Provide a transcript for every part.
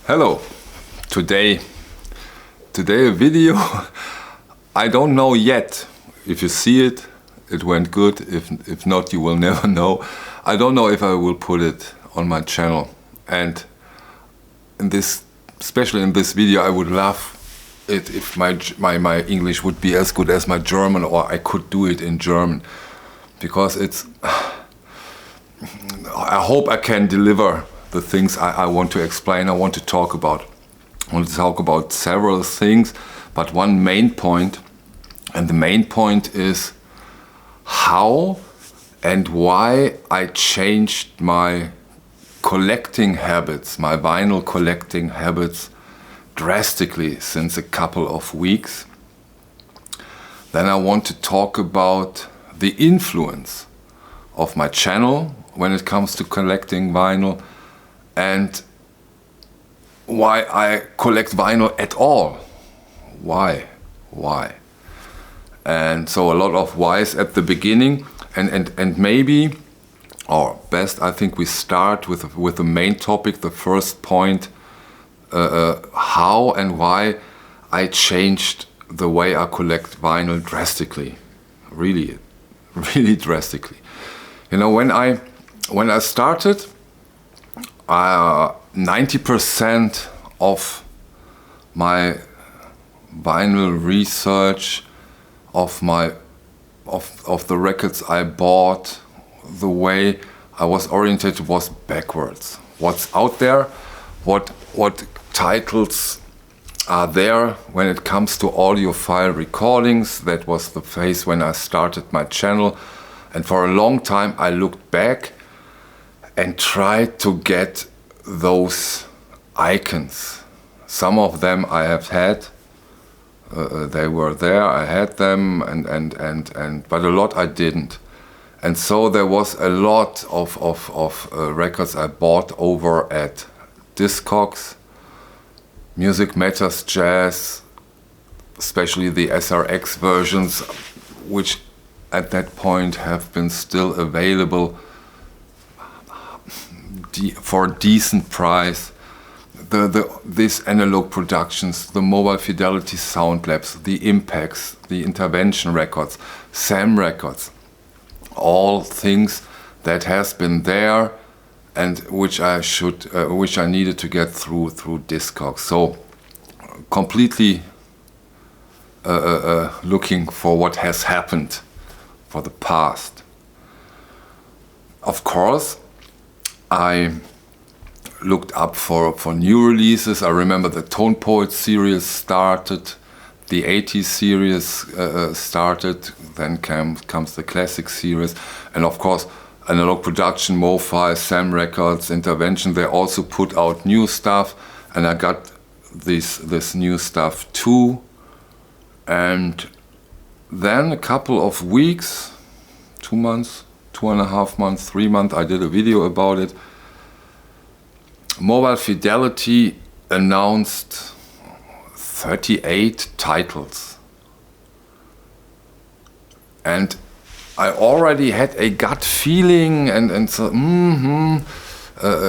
Hello, today a video. I don't know yet. If you see it, it went good. If not, you will never know. I don't know if I will put it on my channel. And in this, especially in this video, I would love it if my English would be as good as my German, or I could do it in German, because it's. I hope I can deliver the things I want to explain, I want to talk about. I want to talk about several things, but one main point, and the main point is how and why I changed my collecting habits, my vinyl collecting habits drastically since a couple of weeks. Then I want to talk about the influence of my channel when it comes to collecting vinyl, and why I collect vinyl at all. Why? And so a lot of whys at the beginning, and maybe, or best, I think we start with the main topic, the first point, how and why I changed the way I collect vinyl drastically, really drastically. You know, when I started, 90% of my vinyl research, of the records I bought, the way I was oriented was backwards. What's out there, what titles are there when it comes to audiophile recordings. That was the phase when I started my channel, and for a long time I looked back and tried to get those icons. Some of them I have had, they were there, I had them, but a lot I didn't. And so there was a lot of records I bought over at Discogs, Music Matters Jazz, especially the SRX versions, which at that point have been still available for a decent price. These analog productions, the Mobile Fidelity Sound Labs, the Impacts, the Intervention records, Sam records, all things that has been there and which I needed to get through Discogs. So completely looking for what has happened for the past. Of course, I looked up for new releases. I remember the Tone Poet series started, the 80s series started, then comes the Classic series, and of course Analog Production, MoFi, Sam Records, Intervention, they also put out new stuff, and I got this new stuff too. And then a couple of weeks, 2 months, 2.5 months, 3 months, I did a video about it. Mobile Fidelity announced 38 titles. And I already had a gut feeling and so,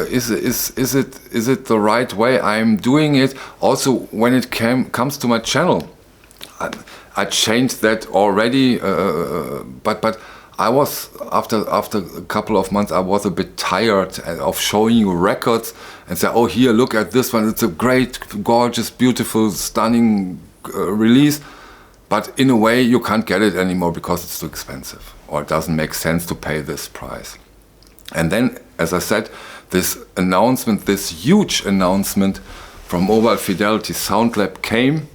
is it the right way I'm doing it? Also, when it comes to my channel, I changed that already, but I was, after a couple of months, I was a bit tired of showing you records and say, oh, here, look at this one. It's a great, gorgeous, beautiful, stunning release. But in a way, you can't get it anymore because it's too expensive, or it doesn't make sense to pay this price. And then, as I said, this announcement, this huge announcement from Mobile Fidelity Sound Lab came.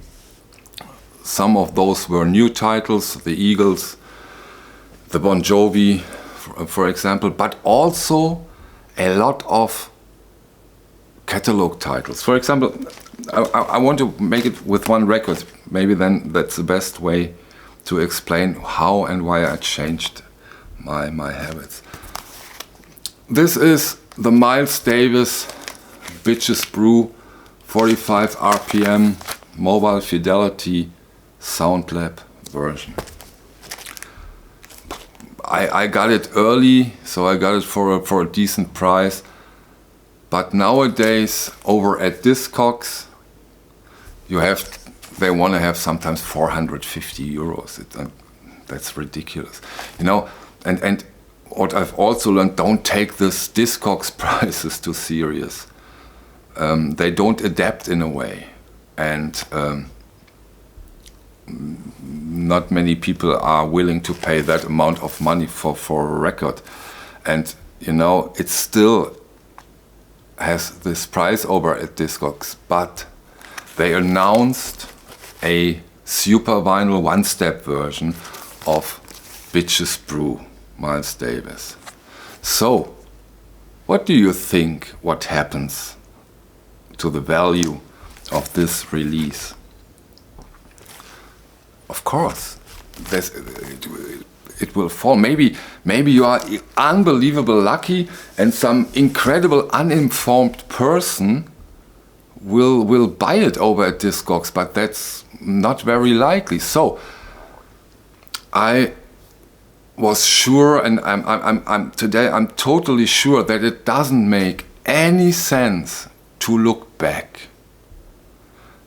Some of those were new titles, the Eagles, the Bon Jovi, for example, but also a lot of catalog titles. For example, I want to make it with one record. Maybe then that's the best way to explain how and why I changed my habits. This is the Miles Davis Bitches Brew 45 RPM Mobile Fidelity Sound Lab version. I got it early, so I got it for a decent price. But nowadays, over at Discogs, they want to have sometimes 450 euros. That's ridiculous, you know. And what I've also learned: don't take this Discogs prices too serious. They don't adapt in a way, and not many people are willing to pay that amount of money for a record. And you know, it still has this price over at Discogs, but they announced a super vinyl one-step version of Bitches Brew, Miles Davis. So, what do you think what happens to the value of this release? Of course, it will fall. Maybe you are unbelievable lucky and some incredible uninformed person will buy it over at Discogs, but that's not very likely. So I was sure, and I'm totally sure that it doesn't make any sense to look back.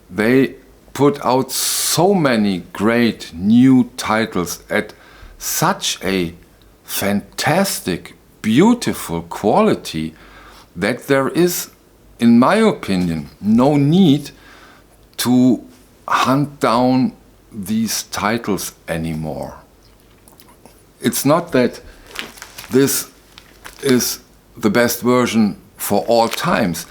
They put out so many great new titles at such a fantastic, beautiful quality that there is, in my opinion, no need to hunt down these titles anymore. It's not that this is the best version for all times.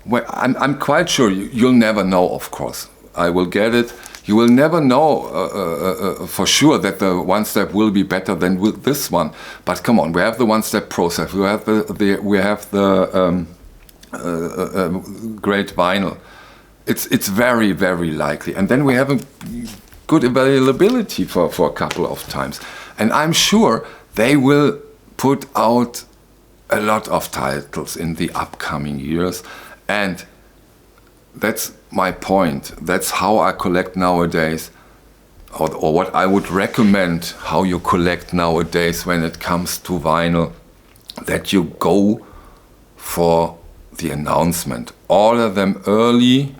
Well, I'm quite sure you'll never know, of course. I will get it. You will never know for sure that the one step will be better than with this one. But come on, we have the one step process. We have the great vinyl. It's very, very likely. And then we have a good availability for a couple of times. And I'm sure they will put out a lot of titles in the upcoming years. And that's my point. That's how I collect nowadays, or what I would recommend how you collect nowadays when it comes to vinyl, that you go for the announcement. Order them early,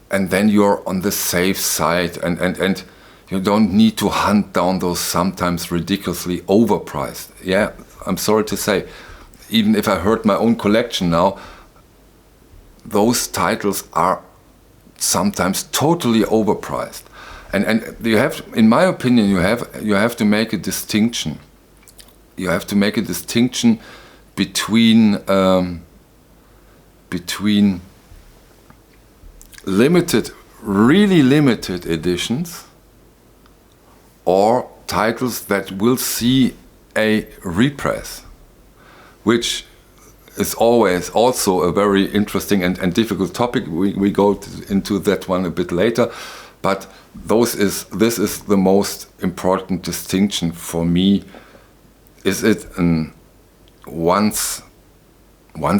and then you're on the safe side, and you don't need to hunt down those sometimes ridiculously overpriced. Yeah, I'm sorry to say, even if I heard my own collection now, those titles are sometimes totally overpriced. And you have, in my opinion, you have to make a distinction. You have to make a distinction between limited, really limited editions, or titles that will see a repress, which is always also a very interesting and difficult topic. We go into that one a bit later, but this is the most important distinction for me. Is it an once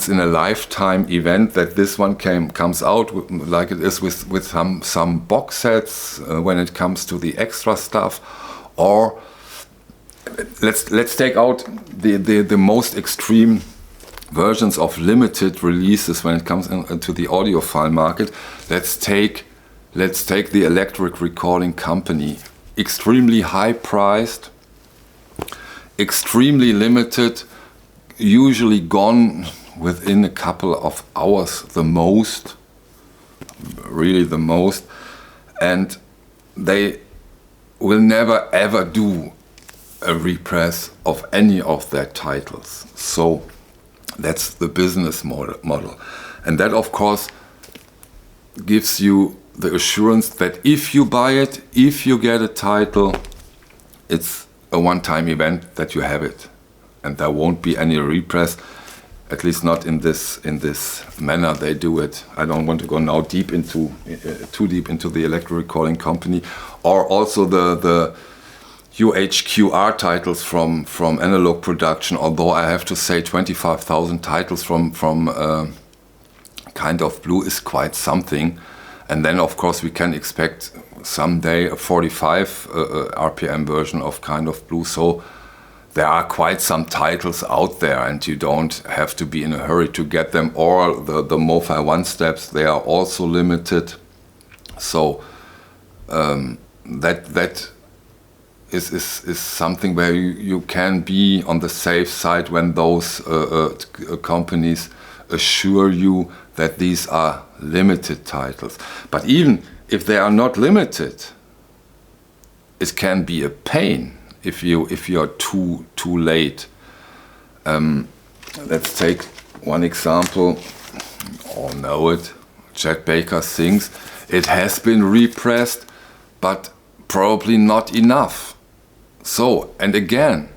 in a lifetime event that this one comes out like it is with some box sets when it comes to the extra stuff, or let's take out the most extreme versions of limited releases when it comes into the audiophile market. Let's take the Electric Recording Company. Extremely high priced, extremely limited, usually gone within a couple of hours, the most, really the most, and they will never ever do a repress of any of their titles. So that's the business model. And that, of course, gives you the assurance that if you buy it, if you get a title, it's a one-time event that you have it. And there won't be any repress, at least not in this manner they do it. I don't want to go now too deep into the Electric Recording Company, or also the UHQR titles from Analog Production, although I have to say 25,000 titles from Kind of Blue is quite something. And then of course we can expect someday a 45 RPM version of Kind of Blue. So there are quite some titles out there, and you don't have to be in a hurry to get them. Or the MoFi one steps, they are also limited. So that is something where you can be on the safe side when those companies assure you that these are limited titles. But even if they are not limited, it can be a pain if you're too late. Let's take one example. All know it. Chet Baker Sings. It has been repressed, but probably not enough. So, and again,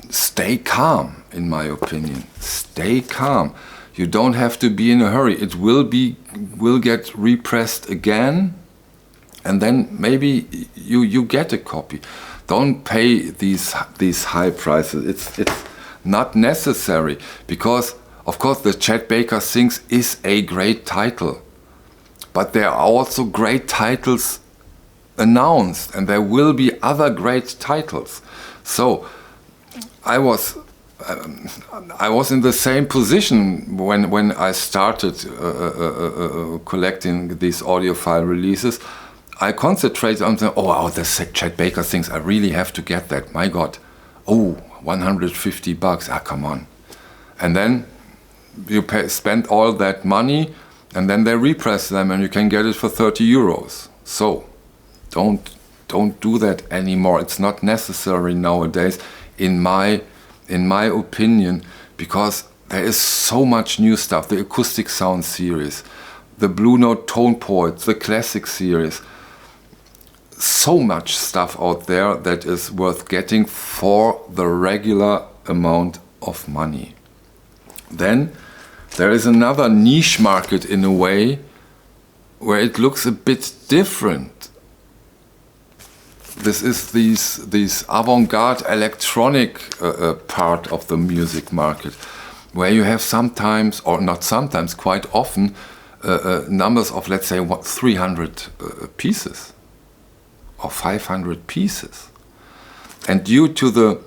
stay calm, in my opinion. Stay calm. You don't have to be in a hurry. It will get repressed again, and then maybe you get a copy. Don't pay these high prices. It's not necessary, because of course the Chet Baker Sings is a great title, but there are also great titles announced, and there will be other great titles. So I was in the same position when I started collecting these audiophile releases. I concentrated on the, the Chet Baker Sings, I really have to get that, my God. Oh, $150, come on. And then you spend all that money, and then they repress them, and you can get it for 30 euros. So don't do that anymore. It's not necessary nowadays, in my opinion, because there is so much new stuff. The Acoustic Sound series, the Blue Note Tone Poets, the Classic series. So much stuff out there that is worth getting for the regular amount of money. Then there is another niche market, in a way, where it looks a bit different. This is these avant-garde electronic part of the music market, where you have sometimes, or not sometimes, quite often, numbers of, let's say, 300 pieces or 500 pieces. And due to the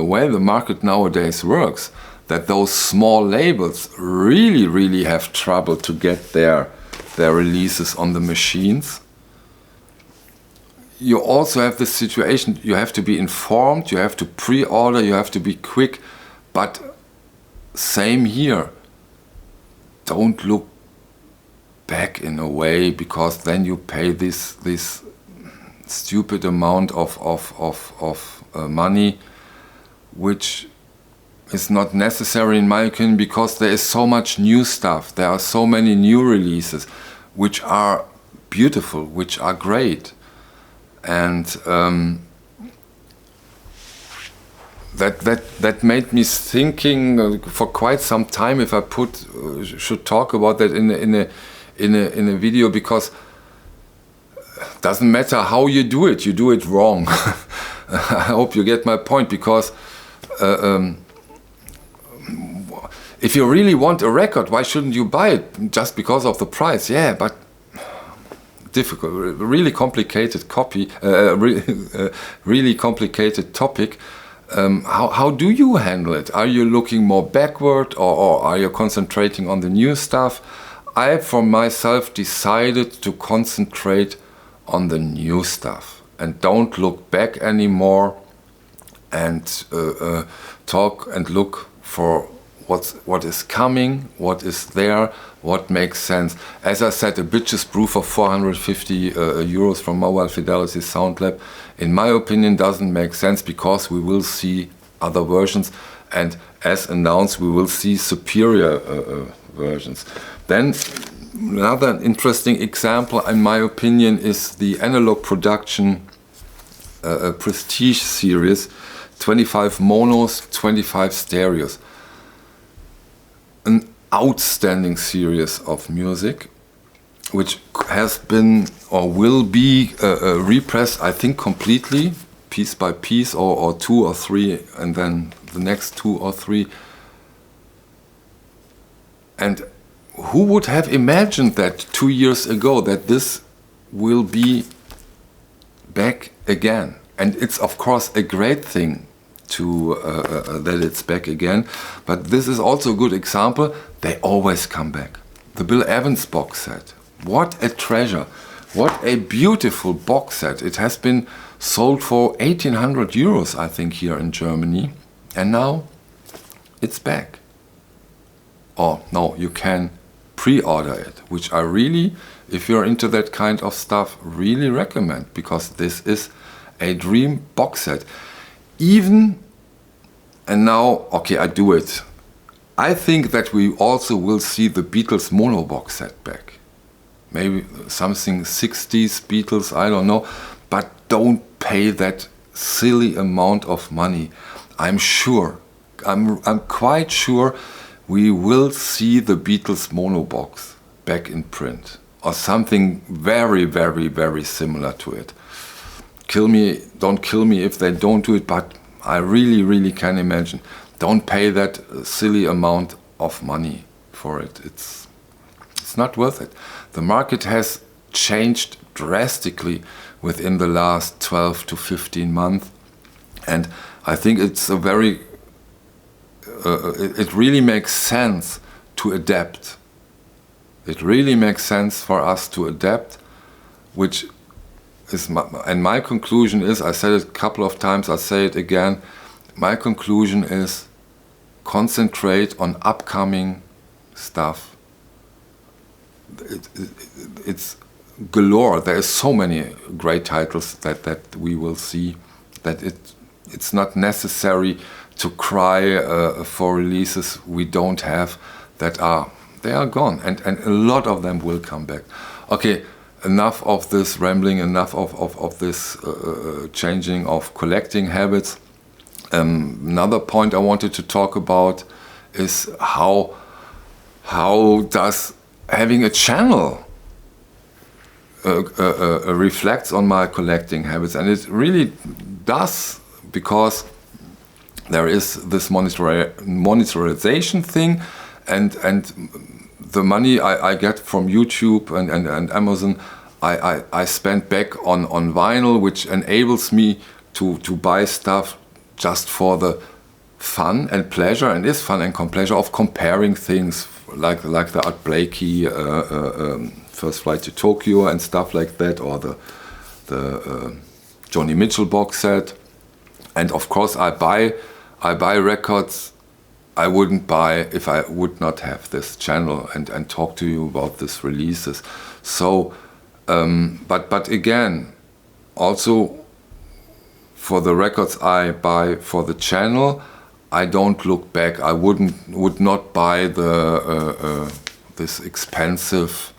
way the market nowadays works, that those small labels really have trouble to get their releases on the machines. You also have the situation, you have to be informed, you have to pre-order, you have to be quick, but same here. Don't look back, in a way, because then you pay this stupid amount of money, which is not necessary, in my opinion, because there is so much new stuff. There are so many new releases, which are beautiful, which are great. And that made me thinking for quite some time if I should talk about that in a video, because it doesn't matter how you do it wrong. I hope you get my point, because if you really want a record, why shouldn't you buy it just because of the price? Yeah, but difficult, really complicated really complicated topic. How do you handle it? Are you looking more backward, or are you concentrating on the new stuff? I, for myself, decided to concentrate on the new stuff and don't look back anymore, and talk and look for what is coming, what is there, what makes sense. As I said, a Bitches Brew for 450 euros from Mobile Fidelity Sound Lab, in my opinion, doesn't make sense, because we will see other versions, and as announced, we will see superior versions. Then another interesting example, in my opinion, is the Analog Production Prestige series, 25 monos, 25 stereos. An outstanding series of music, which has been or will be repressed, I think, completely, piece by piece, or 2 or 3, and then the next 2 or 3. And who would have imagined that 2 years ago, that this will be back again? And it's of course a great thing to that it's back again, but this is also a good example. They always come back. The Bill Evans box set, what a treasure, what a beautiful box set. It has been sold for 1,800 euros, I think, here in Germany, and now it's back. Or no, you can pre-order it, which I really, if you're into that kind of stuff, really recommend, because this is a dream box set. Even, and now, okay, I do it. I think that we also will see the Beatles mono box set back. Maybe something 60s Beatles, I don't know. But don't pay that silly amount of money. I'm sure, I'm quite sure we will see the Beatles mono box back in print. Or something very, very, very similar to it. Kill me, don't kill me if they don't do it, but I really, really can imagine. Don't pay that silly amount of money for it. It's not worth it. The market has changed drastically within the last 12 to 15 months, and I think it's a very, it really makes sense to adapt. It really makes sense for us to adapt, which is my conclusion is, I said it a couple of times, I say it again, my conclusion is concentrate on upcoming stuff. It's galore. There is so many great titles that we will see, that it's not necessary to cry for releases we don't have, they are gone, and a lot of them will come back. Okay, enough of this rambling, enough of this changing of collecting habits. Another point I wanted to talk about is how does having a channel reflects on my collecting habits, and it really does, because there is this monetization thing, and the money I get from YouTube and Amazon, I spend back on vinyl, which enables me to buy stuff just for the fun and pleasure, and is fun and pleasure of comparing things, like the Art Blakey First Flight to Tokyo and stuff like that, or the Joni Mitchell box set. And of course I buy records I wouldn't buy if I would not have this channel and talk to you about these releases. So, but again, also for the records I buy for the channel, I don't look back. I would not buy this expensive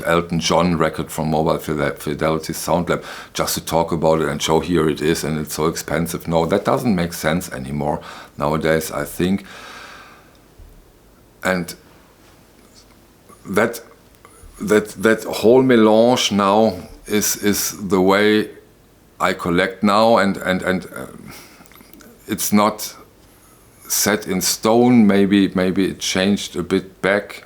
Elton John record from Mobile Fidelity Sound Lab just to talk about it and show here it is and it's so expensive. No, that doesn't make sense anymore nowadays, I think. And that whole melange now is the way I collect now, and it's not set in stone. Maybe it changed a bit back.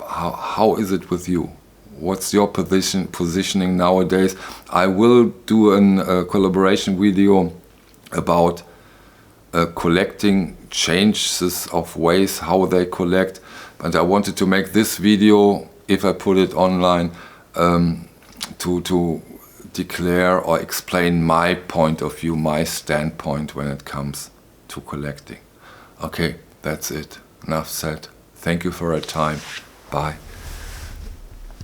How is it with you? What's your positioning nowadays? I will do a collaboration video about collecting changes of ways how they collect, but I wanted to make this video, if I put it online, to declare or explain my point of view, my standpoint when it comes to collecting. Okay, that's it. Enough said. Thank you for your time. Bye.